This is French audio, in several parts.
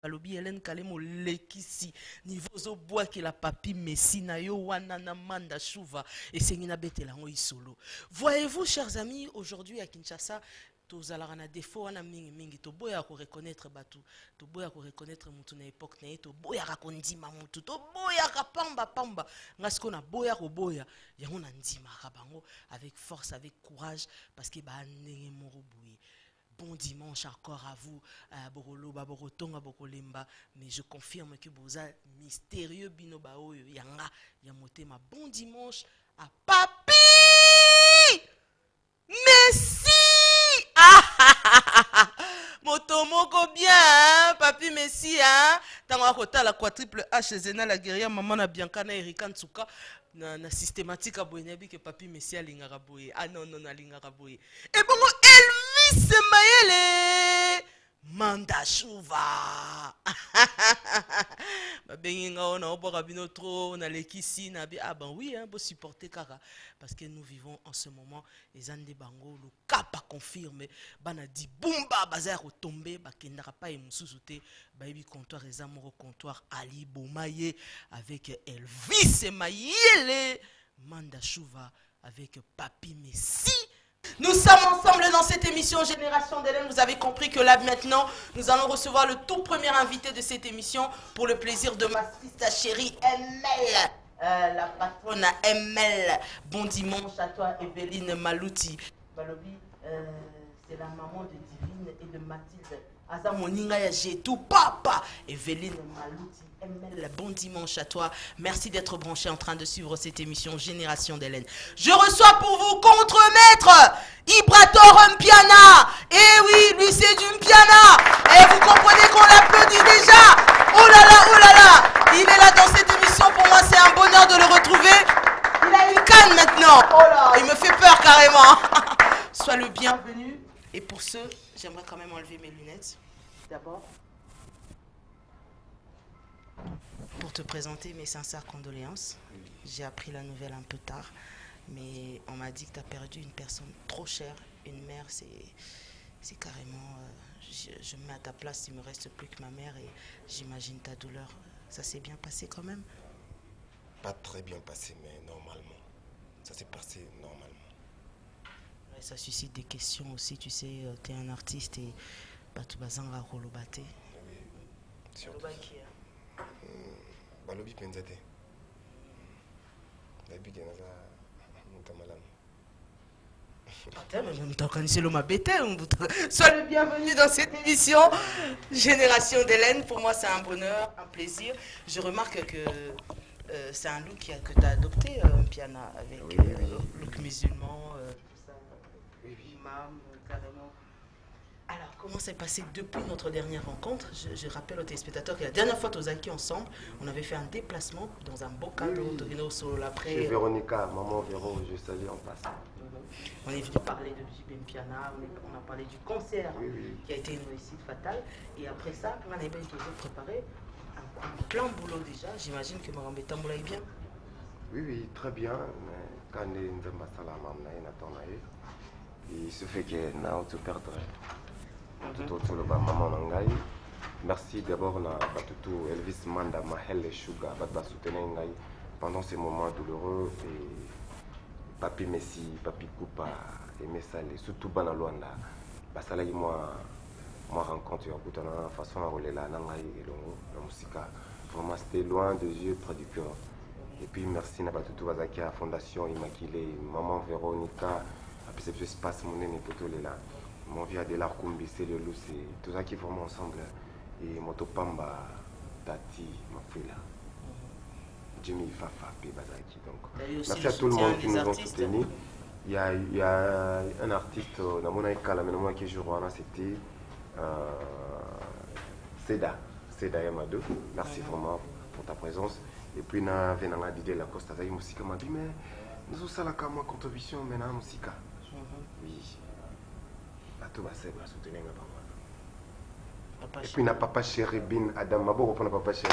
Balobi Hélène Kalemo lekisi niveau zo bois que la papi Messi na yo wana na manda chouva et sengina betelango isolo. Voyez-vous chers amis, aujourd'hui à Kinshasa tozalaka na défaut wana mingi to boya ko reconnaître batu, to boya ko reconnaître mutu na époque na to boya ka kondima mutu, to boya ka pamba ngasko na boya ko boya yango na ndima ka bango avec force, avec courage parce que ba ndenge moko boye. Bon dimanche encore à vous, Boroloba, Borotonga, Borolemba. Mais je confirme que vous êtes mystérieux Binobaoyo Yanga Yamotema. Bon dimanche à Papi Messi. Motomoko bien, hein? Papi Messi, hein? Tango la quadruple H, Zena, la guerrière, maman na Bianca, na Erika Nsuka. Na systématique à Boyenabi que Papi Messi a l'ingaraboye. Ah non, l'ingaraboye. Et bon, Elvis Mayele Manda Chouva. On a trop, on a l'équissi, ah ben oui, hein, pour supporter Kara. Parce que nous vivons en ce moment, les Andé Bango, le cap a confirmé, bana di Bumba, bazar au tombé, bakendara pas et moussouté, baby comptoir, les amoureux comptoir, Ali Bomaye, avec Elvis Mayele Manda Chouva, avec Papi Messi. Nous sommes ensemble dans cette émission Génération d'Hélène. Vous avez compris que là maintenant, nous allons recevoir le tout premier invité de cette émission pour le plaisir de ma sister chérie ML. La patronne ML. Bon dimanche à toi Evelyne Malouti. Balobi, c'est la maman de Divine et de Mathilde. Aza moninga ya Jetou papa. Evelyne Malouti. ML, bon dimanche à toi. Merci d'être branché en train de suivre cette émission Génération d'Hélène. Je reçois pour vous contre-maître Ibrator Mpiana. Eh oui, lui c'est du Mpiana. Et vous comprenez qu'on l'applaudit déjà. Oh là là, il est là dans cette émission. Pour moi, c'est un bonheur de le retrouver. Il a une canne maintenant. Oh là, il me fait peur carrément. Sois le bienvenu. Et pour ce, j'aimerais quand même enlever mes lunettes. D'abord. Pour te présenter mes sincères condoléances. J'ai appris la nouvelle un peu tard, mais on m'a dit que tu as perdu une personne trop chère, une mère. C'est carrément, je me mets à ta place, il me reste plus que ma mère et j'imagine ta douleur. Ça s'est bien passé quand même? Pas très bien passé, mais normalement. Ça s'est passé normalement. Ouais, ça suscite des questions aussi, tu sais, tu es un artiste et Batubazanga Rolobate. Oui, surtout. Balobi Penzate. Sois le bienvenu dans cette émission Génération d'Hélène. Pour moi, c'est un bonheur, un plaisir. Je remarque que c'est un look que tu as adopté, Piana, avec look musulman, tout ça, imam, carrément. Alors, comment s'est passé depuis notre dernière rencontre? Je rappelle aux téléspectateurs que la dernière fois que nous étions ensemble, on avait fait un déplacement dans un beau cadre chez Véronica, maman Véro, je salue en passant. On est venu parler de JB Mpiana, on a parlé du concert qui a été une réussite fatale. Et après ça, on avait toujours préparé un plein boulot déjà. J'imagine que Marambe Tamboula est bien. Oui, très bien. Mais quand il se fait que nous te perdre. Tout le maman Nangai. Merci d'abord à Elvis Manda, Mahel et Sugar, à soutenir pendant ces moments douloureux. Et Papi Messi, Papi Koupa, et Messal, et surtout Banaloanda. Basala moi rencontre une façon à rouler la Nangai et la musique. Vraiment, c'était loin des yeux, près du cœur. Et puis merci à Batutu Wazaki, à Fondation Immaculée, Maman Véronica, à Perception Espace, mon aîné Potolela. Mon vieux de l'Arkumbi, c'est le loup, c'est tout ça qui forment ensemble. Et Motopamba, Tati, Mafouila, Jimmy Fafa, Bazaki. Donc, merci à tout le monde qui nous ont soutenus. Il y a un artiste, dans mon école, qui joue, c'était Seda Yamadou. Merci vraiment pour ta présence. Et puis, nous avons dit la Costa Zaï Moussika m'a dit, mais nous avons fait ma contribution maintenant, Moussika. Oui. Et puis na papa chéri bin Adam Mabo pour papa chéri.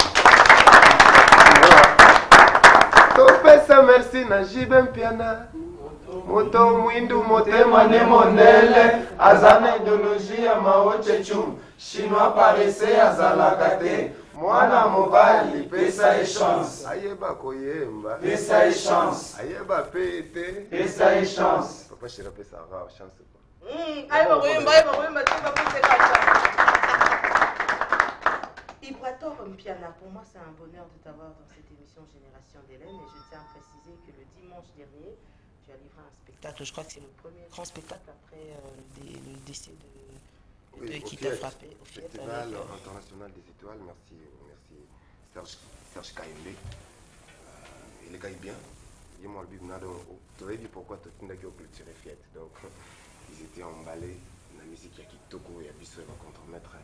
Topesa merci na Jibem Piana. Moto mwindu motema ne monele azana idéologie ya maoche chum. chinois paressé azalaka te mwana mobali pesa ye chance ayeba koyemba pesa ye chance ayeba pe ete pesa ye chance papa chéri pesa rare chance ayeba koyemba te bapeseka chance. Ibrator Mpiana, pour moi c'est un bonheur de t'avoir dans cette émission Génération d'Hélène et je tiens à préciser que le dimanche dernier tu as livré un spectacle, je crois que c'est le premier grand spectacle après le décès de qui t'a frappé au Festival international des étoiles. Merci Serge Kayembe. Il est bien. Il m'a dit tu avais dit pourquoi tu as dit que tu fiette. Donc ils étaient emballés. La musique il y a Kitoko, il y a Bissou, le contre-maître.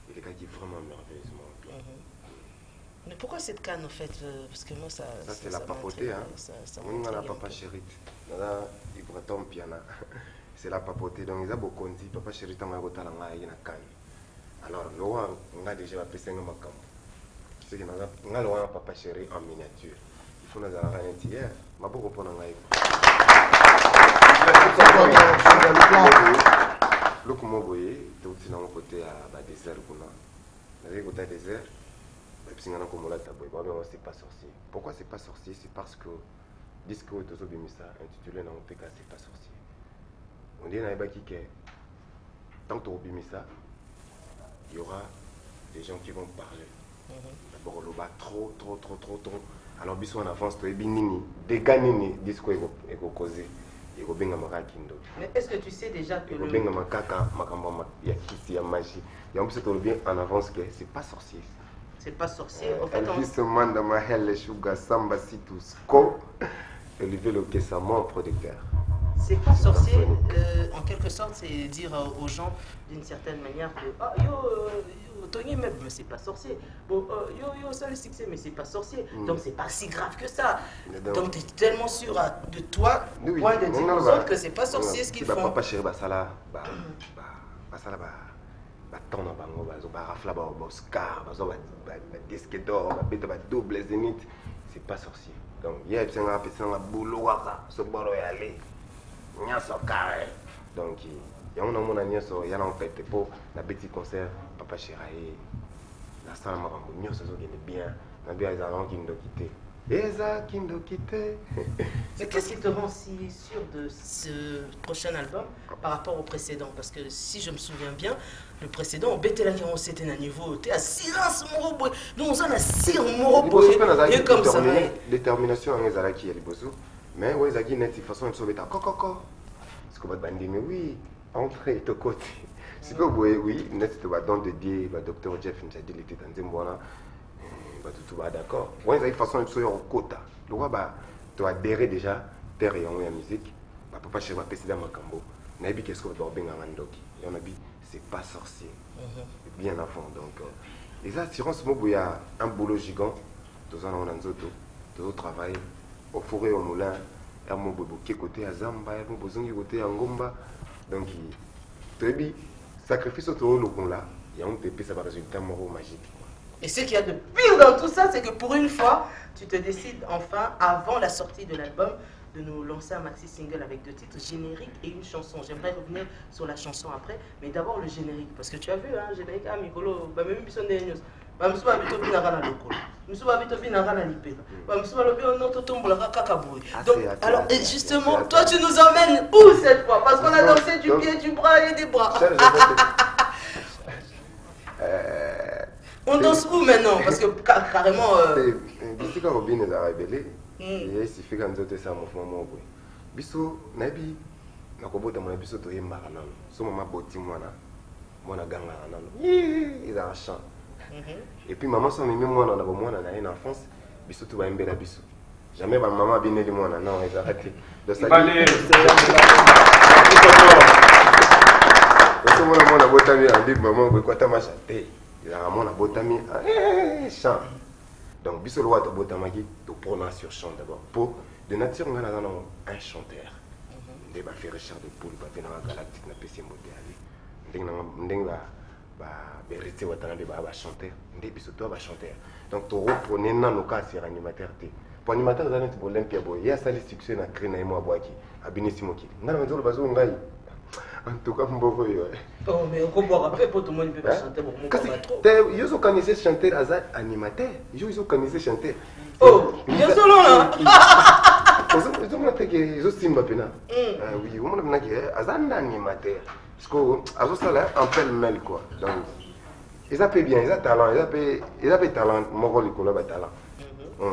Il est vraiment merveilleusement bien. Mais pourquoi cette canne en fait? Parce que moi ça c'est la papauté. On a la papa chérie. Il pourrait tomber piano. C'est la papauté. Donc ils ont beaucoup dit papa chérie t'as mal goûté la canne. Alors Laurent on a déjà appelé ma camp. C'est que on a Laurent papa chérie en miniature. Il faut nous aller hier. Ma beaucoup pour nous le comment vous voyez, tout est dans mon côté à désert. Avec côté désert, c'est pas sorcier. Pourquoi c'est pas sorcier? C'est parce que le disque de Zobimisa intitulé dans mon PK, c'est pas sorcier. On dit que tant que Zobimisa, il y aura des gens qui vont parler. D'abord, le bas trop. Alors, bisous en avance, tu es binini, des gars nini, disco et causé. Mais est-ce que tu sais déjà que il y a qui a magie. Et en plus, tu bien en avance que c'est pas sorcier. C'est pas sorcier. Elvis Manda Mahele Sugar Samba Situs Ko. Olivier Lokessa, mon producteur. C'est pas sorcier, en quelque sorte, c'est dire aux gens d'une certaine manière que Tony mais c'est pas sorcier. Bon, ça le succès, mais c'est pas sorcier. Donc c'est pas si grave que ça. Donc tu es tellement sûr de toi, au point de dire aux autres que c'est pas sorcier ce qu'ils font. Papa chéri, basala, tona bango, rafla, Oscar, disque d'or, double zénith, c'est pas sorcier. Donc il y a un boulot, ce bord est allé. Donc, il y a un en fait pour la petit concert, Papa Chéraï, la salle Marambougno, ça bien, la bien qui nous quitté. Mais qu'est-ce qui te rend si sûr de ce prochain album par rapport au précédent? Parce que si je me souviens bien, le précédent, c'était un niveau, tu es à silence, Moroboy. Nous, on a sire Moroboy. Et comme ça. Détermination, on est qui est le bozo. Mais ouais, ça net de façon de sauver ta coco. Parce que votre bandit, mais oui, entrez de côté. Si vous voyez, oui, net de dans dédié, docteur Jeff, il a dit, il était dans des mois tout va d'accord. Ouais, ça une façon de sauver au quota. Le roi, tu as adhéré déjà, terre et en musique. Papa, je vais passer dans ma cambo. Nabi, qu'est-ce que vous avez bien en doki? Et on a dit, c'est pas sorcier. Bien avant, donc. Et ça, si on se il y a un boulot gigant, tous en ont tout travail. Au forêt, au moulin, à mon bobo, côté à Zamba, à mon besoin côté à Ngomba. Donc, très bien, sacrifice autour de là, il y a un pépé, ça va résultat moro magique. Et ce qu'il y a de pire dans tout ça, c'est que pour une fois, tu te décides enfin, avant la sortie de l'album, de nous lancer un maxi single avec 2 titres, générique et une chanson. J'aimerais revenir sur la chanson après, mais d'abord le générique, parce que tu as vu, hein, générique, Mikolo, même Bisson des news. Alors justement, toi tu nous emmènes où cette fois? Parce qu'on a dansé du pied, du bras et des bras. On danse où maintenant? Parce que carrément... D'ici quand Robin est révélé, il suffit quand nous avons un mouvement. Bissou, Nabi, Nakobota, mon Bissou, tu es marrant. Son maman boti moi, moi, la gang, il a un chant. Et puis maman s'en met moi dans une enfance, Bissou tu vas aimer la Bissou. Jamais ma maman a bien aimé moi, non, ils ont arrêté. De ça, mon abotami a dit maman, quoi t'as ma chanté? Il a mon abotami chant. Donc Bissou le roi de botamagi, tu prononces sur chant d'abord. Pour de nature, on a un chanteur. On va faire Richard de Poule, on va faire un galactique, on va faire un modèle. Vérité ou chanter, chanter. Donc tu reprenais nos cas sur animateur. Pour animateur, vous avez l'Olympia Boy. Il y a ça les succès dans créé moi boaki. Abini Simoki. N'a pas besoin de En tout cas, mboko yo. Oh, mais on boire après pour tout le monde peut chanter pour moi pas trop. Ils ont connaissé chanter as animateur. Ils ont connaissé chanter. Oh, bien sûr là. Ils ont montré que ils ont simba pena. Oui, on a montré que as un animateur. Parce que as ça là en pêle-mêle quoi. Donc ils appellent bien, ils ont talent, ils appellent talent, mon likolo ba talent.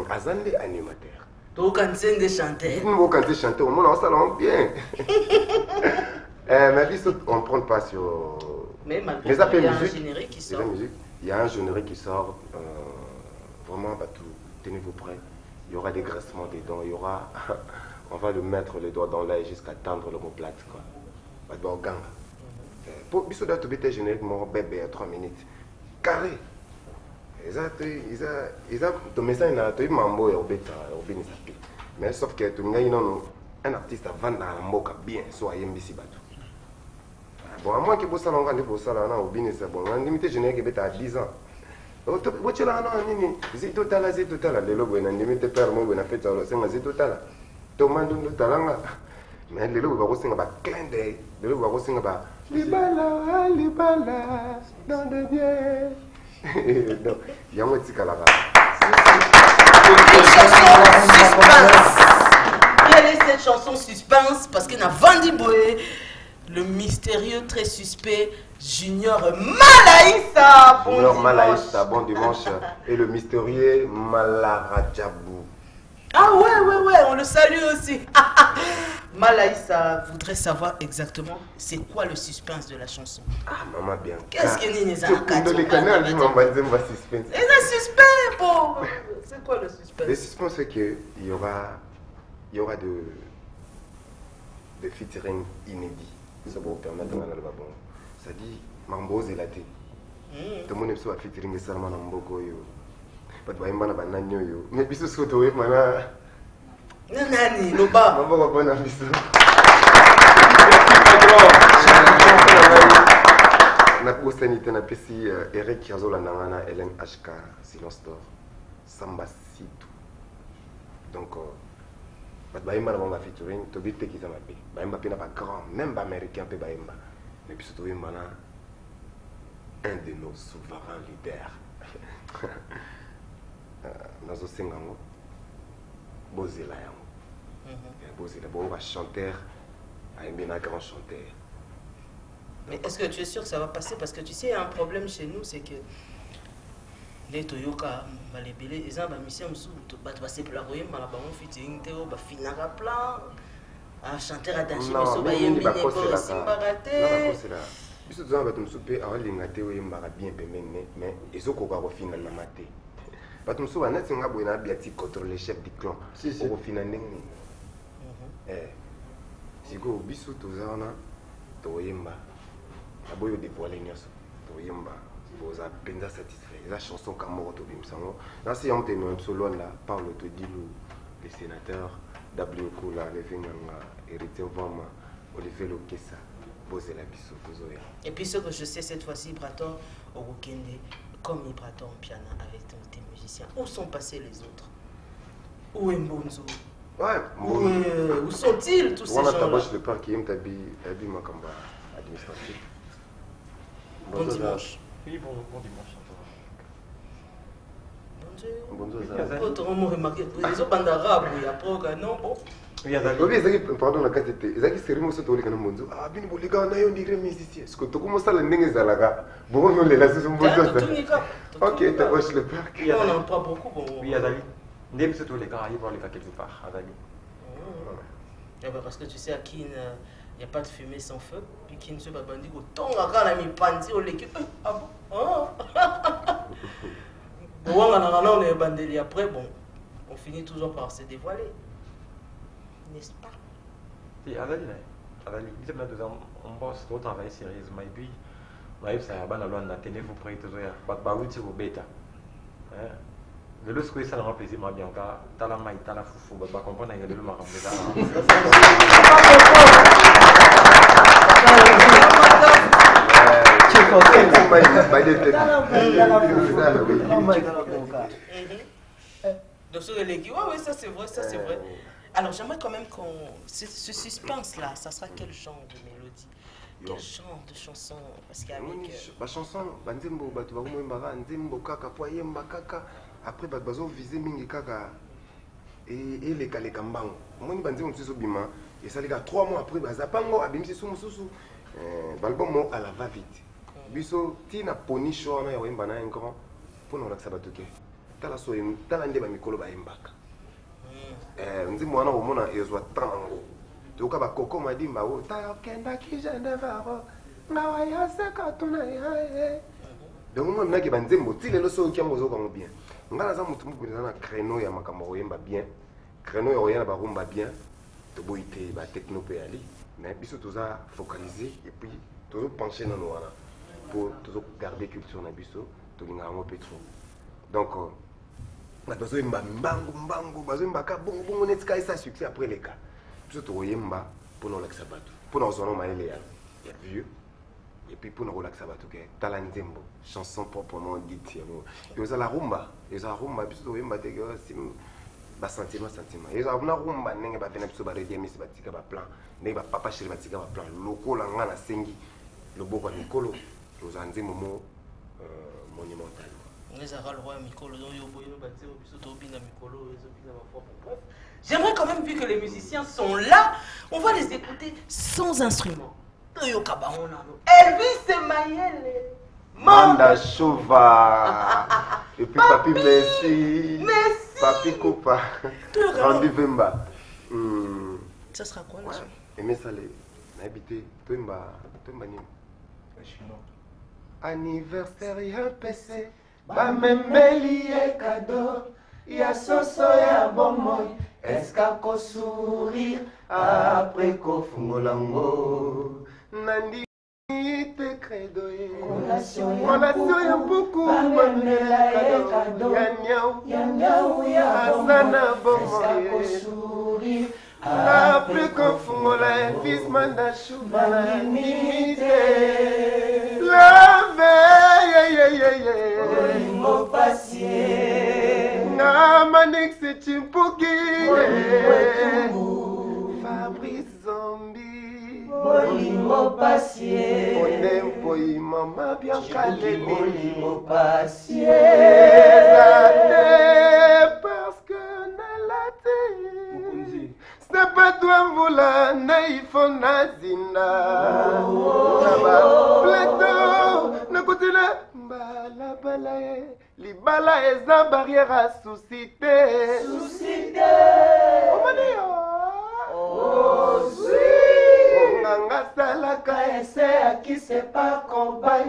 As un animateur. Tu cannes de chanter. Nous quand chanter, on a ça bien. Mais on ne prend pas sur. Mais malgré tout, il y a un générique qui sort. Il y a un générique qui sort. Vraiment, bah, tout, tenez-vous prêts. Il y aura des graissements des dents. Il y aura. On va le mettre les doigts dans l'œil jusqu'à tendre l'omoplate. Bah, bah, gang. Pour bisoda to bete générique, mon bébé à 3 minutes. Carré. Ils ont. Ton message n'a pas été mambo et obéta. Mais sauf que tu n'as un artiste à vendre à la moka bien, soit MBC Batou. Bon, à moins que vous salon rendez vous salon au bien c'est bon. On limite générique est à 10 ans. Oh, tu là non nini. C'est total les lobes on limite père moi on a fait ça c'est total. Tout monde nous talanga. Mais les lobes va aussi ba clin d'œil. Les lobes va aussi ba libala dans de bien. Donc, il y a un petit calaba. Quelle est cette chanson suspense? Parce qu'il a vendu Boé, le mystérieux très suspect Junior Malaïssa. Junior Malaïssa, bon dimanche. Et le mystérieux Malarajabou. Ah ouais, on le salue aussi. Malaïssa voudrait savoir exactement c'est quoi le suspense de la chanson. Ah, maman bien. Qu'est-ce que Nini Zaka? Dans les canaux, maman dit ma suspense. Et le suspense, bon. C'est quoi le suspense? Le suspense, c'est qu'il y aura des featuring inédits. Ça va vous permettre de faire bon. Ça dit, Mambo Zelaté. Tout le monde aime ça featuring et Salman Mboko. Pas de baïmba na bananyo yo. Mais biso soto we mana. Nani, loba. Mambo ko na biso. Na ko sanité na pesi Eric Kiazola nangana Hélène HK Silence d'or. Samba Situ. Donc pas de baïmba na bonga featuring to bite ki sama pe. Baïmba pe na pas grand, même pas américain pe baïmba. Mais biso to we mana un de nos souverains leaders. Nazo Sengango, Bozela Yango. Bozela, bon, on va chanter, un grand chanteur. Mais est-ce que tu es sûr que ça va passer? Parce que tu sais, il y a un problème chez nous, c'est que les Toyoka, les Bélés, les gens, mission sous, tu vas passer pour la royaume, mais là-bas, on fait une théo, bah, finir à plan, un chanteur attaché, mais ça va y aller, mais c'est pas raté. Biso tozana bato mosusu mpe aolinga te oyembaka bien pembeni me ezokoka kofina na mate bato mosusu banati nga boye na biati contre le chef du clan okofina ndenge nini sikoyo biso toza wana toyemba naboyi odévoile nyonso toyemba boza mpenza satisfait eza chanson ka moko tobimisango nasi yango teno biso lwanda parle todilu le sénateur w kola levenganga héritier vama olivier lokesa. Et puis ce que je sais cette fois-ci, Braton, au Rukende, comme il Braton piano avec tes musiciens, où sont passés les autres? Où est Mbonzo? Ouais, où sont-ils tous ces gens-là? On a le parc qui est habillé Makamba administratif. Bon dimanche. Oui, bon dimanche. Bonjour. Autrement remarqué, les autres bandes arabes, il y a pas non bon. Pardon, la quantité. Ils ont sérieux sur tous les canaux mondiaux. Ah, bien, les gars, on a eu des musiciens. Est-ce que tu commences à l'année à la bon, nous les laissons bon. Ok, tu vois, le parc. On n'en pas beaucoup. Oui, Azali. N'est pas tous les gars, ils vont les faire quelque part, Azali. Parce que tu sais, à Kin, il n'y a pas de fumée sans feu. Puis Kin se va bandir autant à la mi-pandi au l'équipe. Ah bon? Bon, on est bandé après, bon, on finit toujours par se dévoiler. N'est-ce pas? Oui, Azali, il y a deux ans, on bosse, on travaille sérieusement. Et puis, on arrive à la loi, on a tenu vous prêter tout ça. Bah, oui, c'est au bêta. Le lot, c'est ça, on plaisir, ma bien, car t'as la maille, t'as la foufou, bah, comprendre, il y a de l'eau, ma Donc, sur les oui, ça c'est vrai, ça c'est vrai. Alors, j'aimerais quand même qu'on... Ce suspense-là, ça sera quel genre de mélodie? Quel genre de chanson? Parce qu'avec... La chanson, Banzembo, Batubarumo Mbara, Nzembo, Kaka, Poyemba, Kaka. Après, Bazo visé Mingi Kaka. Et les Kalekambango. Moi, Banzembo, je suis bima. Et ça, les gars, 3 mois après, Bazapango, Abimsi Soumoussou. L'album, à la va-vite. Biso, Tina Pony Show, on a un grand. Pour nous, ça va tout. Tala soye, tala ndeba mikolo ba imbaka. Nzimbo wana omona ezwa tango. Toka ba koko madimba o ta kenda ki jende varo. Ngawa ya seka tuna ya. Donc moi mna ki banzembo tilelo so kyango zo kango bien. Ngala za mutu mukunda na créneau ya makambo oyemba bien. Créneau ya oyena ba rumba bien. To boité ba techno pe ali. Mais biso toza focaliser et puis tozo pencher dans nous wana pour tozo garder culture na biso, to linga ngo petro. Donc bazo yemba mbangu bazo yemba ka bongo netika isa succès après les cas. Biso to yemba pour nous relaxer bato. Pour nous zono maele ya vieux. Et puis pour nous relaxer bato ke talanzembo, chanson proprement dite. Et aux la rumba, biso to yemba te sim ba sentiment. Et ça na rumba nenge ba vena biso ba redie misi batika ba plan. Nenge ba papa chéri batika ba plan. Loko la ngana sengi. Loboko Mikolo, aux anzembo monumental. J'aimerais quand même, vu que les musiciens sont là, on va les écouter sans instrument. Elvis et Mayele. Manda Chova. Et puis Papi Messi. Papi Kopa. Randy Vemba. Ça sera quoi là? Aimé Salé. Habité. Twemba Nîmes. Anniversaire ya PC. Bamembeli e cadeau. Ya soso ya bomoi. Escako sourire. Après kofungolango. Nandi te credo. Relation ya beaucoup. Bamembela e cadeau. Ya nyau ya asana bomoi. Escako sourire. Après kofungola fils manda chouba la limite. La veille, Olimbo passier. Namanix et Chimpuki. Fabrice Zombie. Olimbo passier. Onempo mama bien calé. Olimbo passier. Parce que Nalate. C'est pas toi voula naïfo nazina. Plateau, na côté là, bala libala eza barrière à susciter. Oh si. Nganga salaka ese qui c'est pas combat.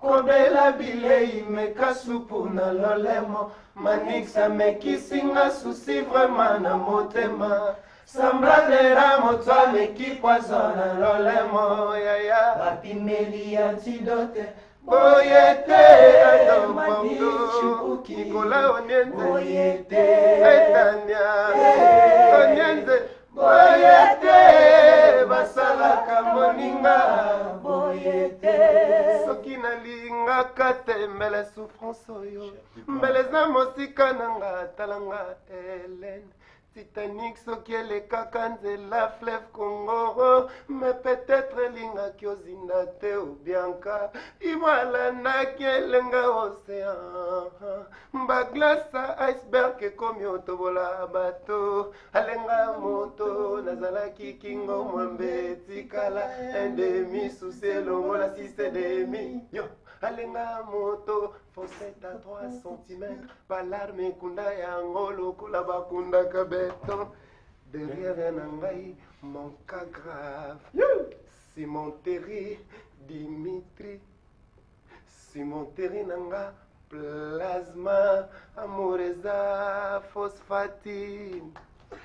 Kobela bilei meka supu na lolemo. Manixa mekisinga susi vraiment na motema. Sambranera motwane ki poisonne lolemo yaya. Bapimeli antidote. Boyete adompondo. Nicolas Onienze. Boyete. Etania. Onienze. Boyete. Basalaka moninga. Boyete. Soki nalingaka te mbele souffrance oyo. Mbele za mosika nanga talanga Hélène. Titanic soki elekaka nzela fleuve Congo. Mais peut-être linga kiozinda te ou bianca. Imalanaki elenga océan. Baglasa iceberg ekomi otobola bato. Alenga moto nazalaki kingo mwambe tikala. Un demi souci elongola 6,5. Yo alenga moto fossette à 3 cm. Balarme kunda yango lokola bakunda kabeton. Derrière Nangaï, mon cas grave. Simon Terry, Dimitri. Simon Terry Nanga, plasma. Amoreza, phosphatine.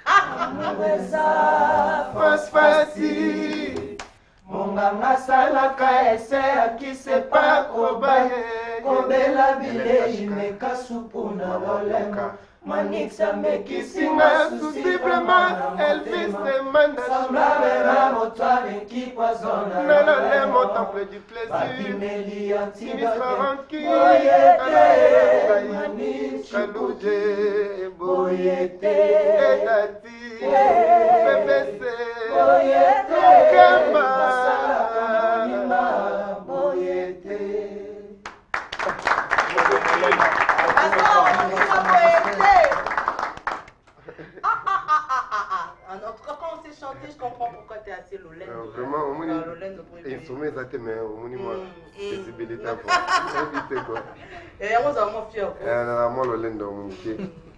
Amoreza, phosphatine. Monganga salaka ese qui c'est pas kobaye. Kobela bilei meka supu na lolemo. Manixa mekisinga susiblement. Elvis et Manda Chouba. Motoine qui poisonne. Na lolemo temple du plaisir. Bapimeli antidote. Boyete. Manixa Kalouje. Boyete. Edati. BBC. Boyete. Kamba. sommet exacté mais au minimum possibilité pour éviter quoi. Et on a moins fier quoi. Na moi le lendo munke.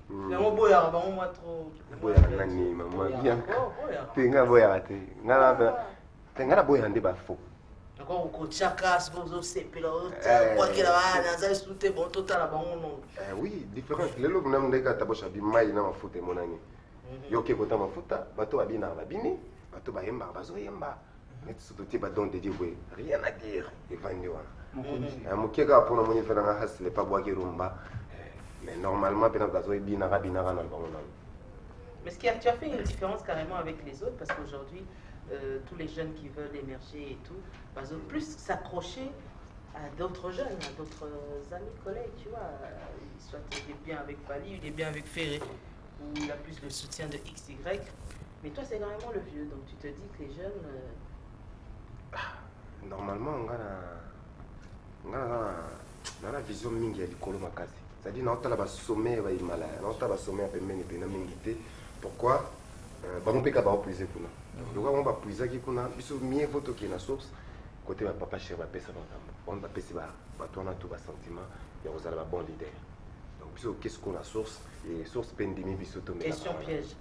Na mo boya ba moi trop. Boya nani maman bien. Tenga boya te. Ngana boya ndeba fo. Encore au chaka, c'est pour se pela. Quoi qu'il a na za sute bon total ba non. Oui, différence. Les logs n'ont pas tabosha bi mai na mafuta monani. Yo ke kota mafuta, bato abina babini, bato ba yemba bazo yemba. Mais surtout ti ba don de Dieu rien à dire. Evandi wana. Mukeka pour moni faire nga hasle pas boire rumba. Mais normalement pena bazo bina rabina na bango. Mais tu as fait une différence carrément avec les autres parce qu'aujourd'hui tous les jeunes qui veulent émerger et tout, ils ont plus s'accrocher à d'autres jeunes, à d'autres amis, collègues, tu vois. Soit il est bien avec Fally, il est bien avec Ferré, ou il a plus le soutien de XY. Mais toi, c'est carrément le vieux, donc tu te dis que les jeunes... Normalement, on a la vision mingi ya likolo makasi. C'est-à-dire, on a la sommet, on a la sommet à peine mingi. Pourquoi? On peut pas puiser pour nous. Donc on va puiser qui kuna, biso mieux photo qui na source côté ma papa cher va pesa on va pesa ba toi on a tout ba sentiment et on a la bon leader. Donc biso qu'est-ce qu'on a source et source pendimi biso to. Question piège.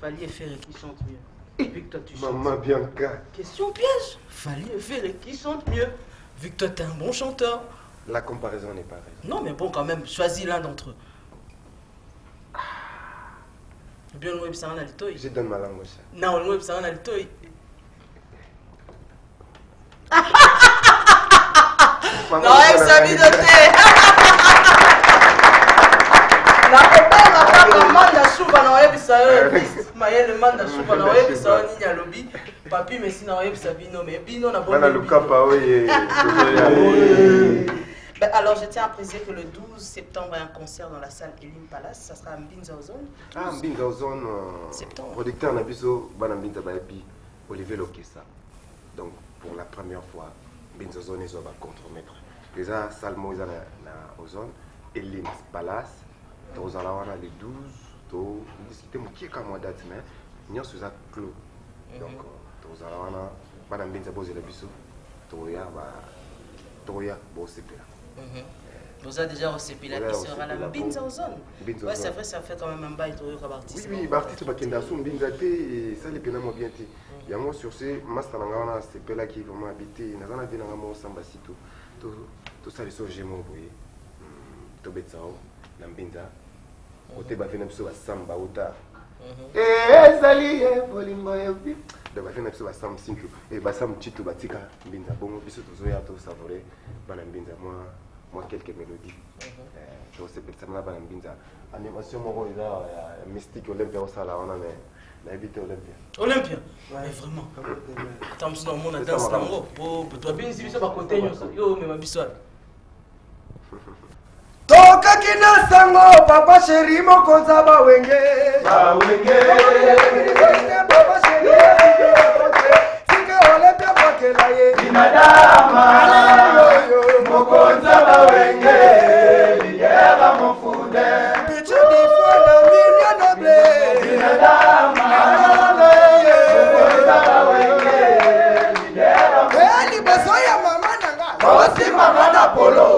Fally et Ferré qui chante mieux. Vu que toi tu chantes. Maman Bianca. Question piège. Fally et Ferré qui chante mieux. Vu que toi tu es un bon chanteur. La comparaison n'est pas vraie. Non mais bon quand même, choisis l'un d'entre eux. Bien le web ça en a le Je donne ma langue au chat. Non, le web ça en a le toy. Non, elle s'est mis de thé. La papa n'a pas maman de chouba na web ça maye le man de chouba na web ça ni nya lobby. Papi mais si na web ça bino mais bino na bon. Na lukapa oui. Ben, alors, je tiens à préciser que le 12 septembre, il y a un concert dans la salle Elim Palace. Ça sera à Mbinza Ozone. Ah, Mbinza Ozone. Septembre. Producteur Nabiso, Banambinza Baepi, Olivier Lokessa. Donc, pour la première fois, Mbinza Ozone, ils vont compromettre. Les a Salmo, ils ont Ozone, Elim Palace. Nous allons le 12. Nous discutons qui est comme moi date, mais nous sommes clos. Donc, nous allons Banambinza Baepi, Toya, bon, c'est bien. Vous avez déjà reçu la qui sera la Mbinza Ozone. Ouais, c'est vrai, ça fait quand même un bail comme artiste. Oui, artiste Bakendasu, Mbinza et ça les pénales bien. Il y a moi sur ces Master Nangana, c'est là qui vont habiter. Nazana vient à moi Samba Sito. Tout ça, les sauts gémeaux, vous voyez. Tobetsao, Mbinza. Côté Bafena Pso, Samba Ota. Eh, Sali, Polimba, donc il y a un Sam Sinku et Bassam Chito Batika Mbinza bon biso tozoya to savourer bana Mbinza moi quelques mélodies je sais que ça m'a bana Mbinza animation moko eza mystique Olympia au sala on a mais na éviter Olympia mais vraiment tant que nous on danse tango pour toi bien si biso ba côté yo mais ma biso Toka kina sango papa chéri mokonza bawenge bawenge papa chéri sike Olympia bakela ye inadama mokonza bawenge liera mofude bichu di fona milia noble inadama mokonza bawenge liera eli bosoya mama nanga bosi mama na polo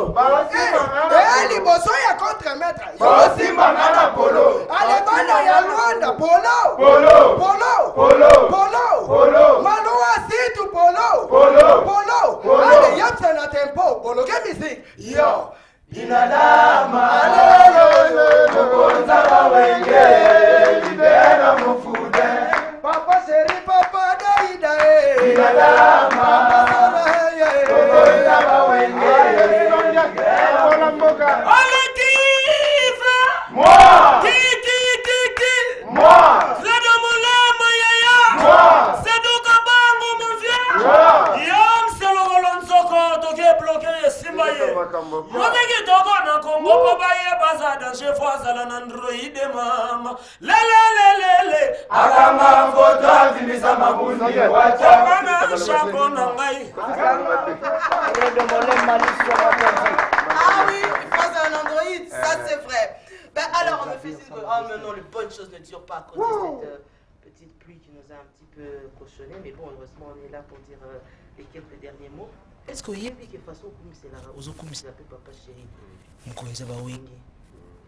eli bosoya contre-maître bosi mama na polo ale bana ya Luanda polo polo polo polo polo polo maluwa situ polo polo polo polo ale yapsa na tempo polo ke musique yo inadama mokonza bawenge libera mofude papa chéri papa daida inadama mokonza bawenge moi Fred Moulama yaya moi c'est donc bango mon vieux yam selo golonzoko to ke bloqué simbaye moteki toko na Congo papa ye bazada chez Fazala na Android mama lele akanga foto azimisa mabuzi wacha bana shako na ngai ah oui Fazala na Android ça c'est vrai. Ben alors on me fait que oh mais non les bonnes choses ne durent pas à côté de cette petite pluie qui nous a un petit peu cochonné, mais bon, heureusement, on est là pour dire les quelques derniers mots. Est-ce que vous avez dit que façon comme c'est là, aux autres comme c'est la papa chéri, on connaît pas Wenge.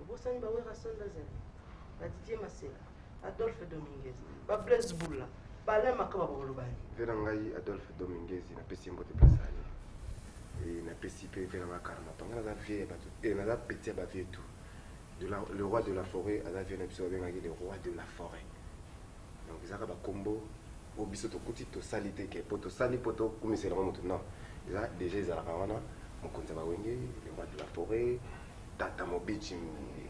Pour ça, on va voir à son laser. La Didier Massela, Adolphe Dominguez, ba Blaise Boula, ba Alain Makaba Bolobani. Vérangaï Adolphe Dominguez, il a pété un peu de place à aller. Et il a pété Vérangaï Karma. Donc, on a vie et on a pété et tout. Le roi de la forêt, on a vu le roi de la forêt. Donc, ils ont un combo. Au biseau de côté, tu salité, qui est pour te salir, pour te comme c'est vraiment maintenant. Déjà, ils ont mon konzaba wenge, le roi de la forêt, tata mobichi,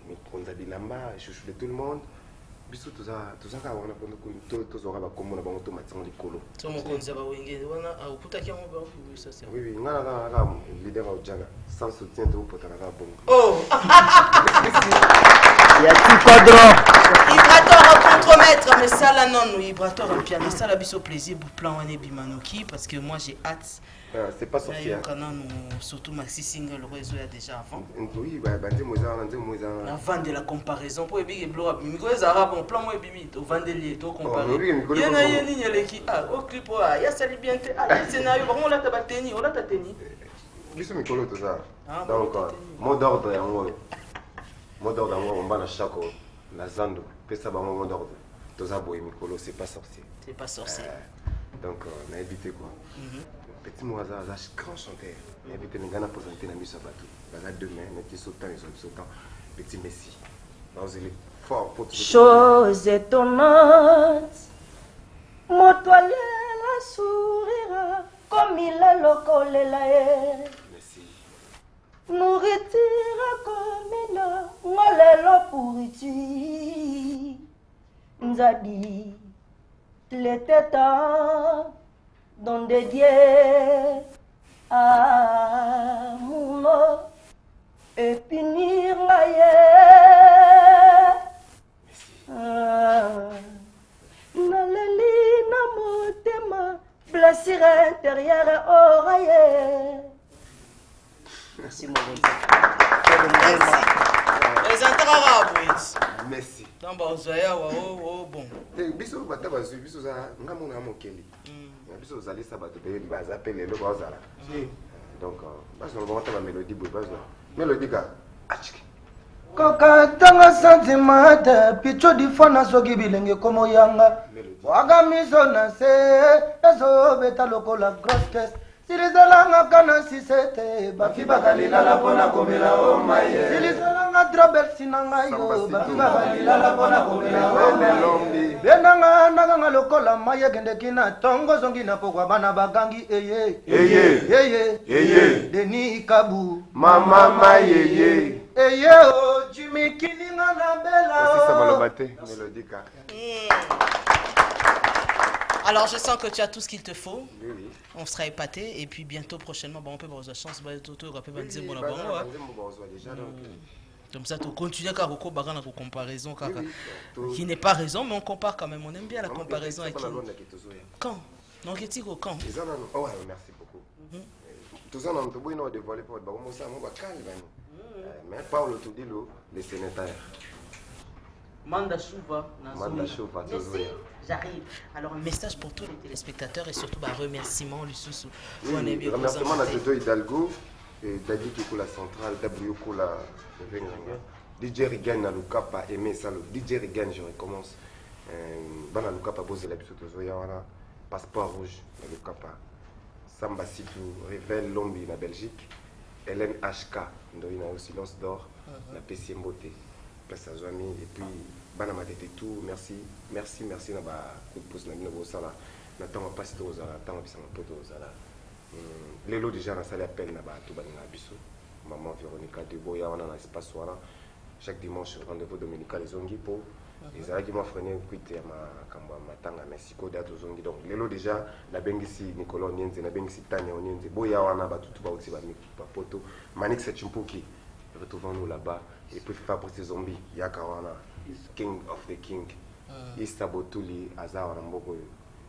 mi konzabi lamba, chouchou de tout le monde. Biso tout ça quand on a pour tous aura ba comme on a ba moto matsan de colo. So mon konzaba wenge, wana akuta ki ngo ba fu ça c'est. Oui, ngana leader au Djana, sans soutien de pour tana bon. Oh. Il y a tout cadre. Vibrateur en contre-maître, mais ça là non, vibrateur en piano, ça là biso plaisir pour plan wane bimanoki parce que moi j'ai hâte. C'est pas sorti. Surtout maxi single réseau déjà avant. Oui, avant de la comparaison pour big blow up. Miko ezara bon plan moi bimi to vandeli to comparer. Yena yeni nyeleki au clip ya sali bien te scénario bon là ta bateni, on la ta teni. Biso mikolo tout ça. Donc mot d'ordre mot d'ordre on va na chako na zando. Pesa ba mot d'ordre. Toza boy mikolo c'est pas sorcier. C'est pas sorcier. Donc on a évité quoi. Petit Moaza, grand chanteur. Il avait été un présenté dans Miss Abatou. Dans demain, on était sautant, ils ont sautant. Petit Messi. Donc, il est fort pour tout. Chose étonnante, mon toilette la sourira comme il a locolé la haine. Merci. Nourriture comme il a, moi le pourriture. Nzadi, l'été temps. Dans des dieux à mon et punir Naleli na motema blessure intérieure oreille. Merci mon Merci. Les entraves, Merci. Dans Bazoya, oh bon. Biso batabazu, biso za ngamona mokeli. Biso zali sabato pe bazapele le bazala. Donc parce qu'on va la mélodie bobazo. Mélodie ga achiki. Koka tanga sentimata picho di fona sogi bilenge komo yanga. Waga miso na se ezo beta lokola grosse caisse. Silizalanga kana sisete bafi bakalila la pona komela o maye. Silizalanga drabel sinanga yo bafi bakalila la pona komela o maye. Benanga nanga lokola maye gende kina tongo zongi na pokwa bana bagangi eye Deni Kabu mama maye o Jimmy Kilinga na bela. Aussi ça va le battre mélodie ka. Alors je sens que tu as tout ce qu'il te faut. Oui. On sera épaté et puis bientôt prochainement on peut avoir la chance comme ça tu continues à la comparaison qui n'est pas raison mais on compare quand même, on aime bien la comparaison avec quand non quand merci beaucoup. Tout ça on peut dévoiler pour mais Paulo tout dit le sénateur Manda Chouva, j'arrive. Alors un message pour tous les téléspectateurs et surtout un remerciement Lususu. Remerciement à Jojo Hidalgo et Dadi Kikola Centrale, W Kola DJ Rigan na Lukapa aimé ça le DJ Rigan je recommence. Bana Lukapa pose la biso tozoya wana passeport rouge na Lukapa. Samba Sitou Révèle Lombi na Belgique. Hélène HK ndoina au silence d'or na PC Mbote. Place à Zoami et puis bana matete tout merci na ba coup de pouce na bino bosala na tango pasi to za tango bisa poto za la lelo déjà na salle appel na ba to baninga biso maman Véronica de Boya wana na espace wana chaque dimanche rendez-vous dominical zongi po ezala ki mo freiner kuite ya makambo matanga Mexico date zongi donc lelo déjà na bengisi Nicolas Nienze na bengisi Tania Nienze Boya wana ba tutu ba otsi ba poto Manix Chimpuki retrouvons-nous là-bas et puis Fabrice Zombie Yakawana King of the King Istabotuli Azar Mbogo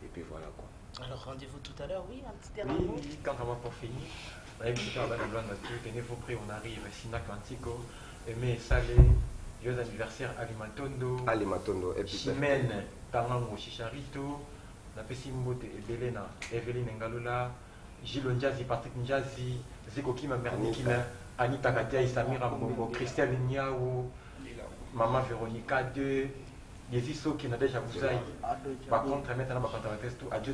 et puis voilà quoi. Alors rendez-vous tout à l'heure, oui, un petit dernier mot. Oui, quand on va pour finir, on a vu que on arrive, Sina Quantico, Aimé Salé, joyeux anniversaire Ali Matondo. Ali Matondo, et puis Chimène Tangango Chicharito. Napesi Mbote Ebele na Eveline Ngalola. Gilles Ndiazi, Patrick Ndiazi, Zeko Kima Mernikina, Anita Katia Isamira Mbongo, Christelle Niao, Maman Véronica 2, Yeziso qui n'a déjà Bouzai. Par contre, maintenant,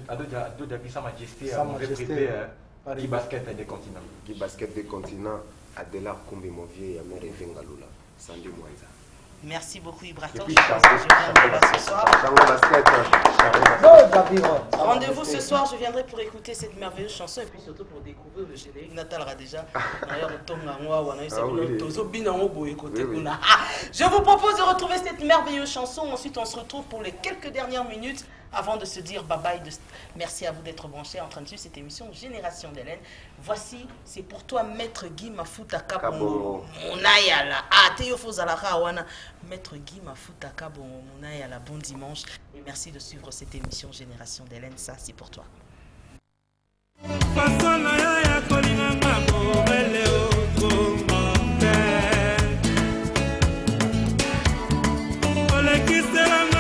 Ado Diaby Sa Majesté, Sa Majesté, Guy Basket des continents. Guy Basket des continents, Adela Kumbi Movier, Yamere Vengalula, Sandy Mwanza. Merci beaucoup Ibraton. Et puis, Ce soir. Rendez-vous ce soir, je viendrai pour écouter cette merveilleuse chanson et puis surtout pour découvrir le générique. Natal aura déjà. Je vous propose de retrouver cette merveilleuse chanson. Ensuite, on se retrouve pour les quelques dernières minutes avant de se dire bye bye. Merci à vous d'être branchés en train de suivre cette émission Génération d'Hélène. Voici, c'est pour toi, Maître Guy Mafuta Kabongo Monayala. Ah, Théophos Alarawana. Maître Guy Mafuta Kabongo Monayala. Bon dimanche et merci de suivre cette émission Génération d'Hélène. Ça, c'est pour toi. Olekisela